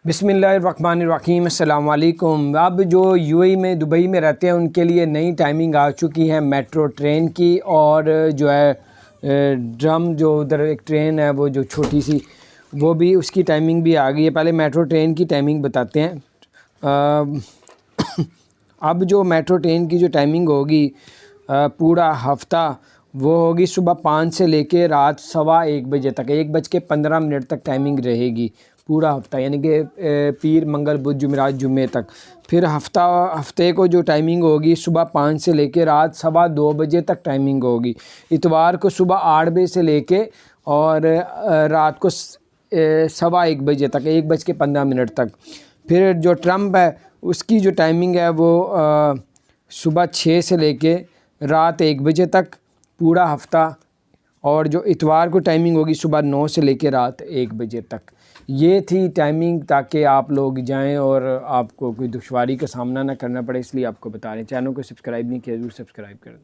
बिस्मिल्लाहिर्रहमानिर्रहीम अस्सलाम वालेकुम। अब जो यूएई में दुबई में रहते हैं उनके लिए नई टाइमिंग आ चुकी है मेट्रो ट्रेन की, और जो है ड्रम जो उधर एक ट्रेन है वो जो छोटी सी वो भी उसकी टाइमिंग भी आ गई है। पहले मेट्रो ट्रेन की टाइमिंग बताते हैं। अब जो मेट्रो ट्रेन की जो टाइमिंग होगी पूरा हफ़्ता वो होगी सुबह 5 से लेके रात 1:15 बजे तक, 1:15 तक टाइमिंग रहेगी पूरा हफ़्ता, यानी कि पीर मंगल बुध जुमेरात जुम्मे तक। फिर हफ़्ते को जो टाइमिंग होगी सुबह 5 से लेके रात 2:15 बजे तक टाइमिंग होगी। इतवार को सुबह 8 बजे से लेके और रात को 1:15 बजे तक, 1:15 तक। फिर जो ट्रम्प है उसकी जो टाइमिंग है वो सुबह 6 से लेके रात 1 बजे तक पूरा हफ़्ता, और जो इतवार को टाइमिंग होगी सुबह 9 से लेके रात 1 बजे तक। ये थी टाइमिंग ताकि आप लोग जाएं और आपको कोई दुश्वारी का सामना ना करना पड़े, इसलिए आपको बता रहे हैं। चैनल को सब्सक्राइब नहीं किया, ज़रूर सब्सक्राइब कर दें।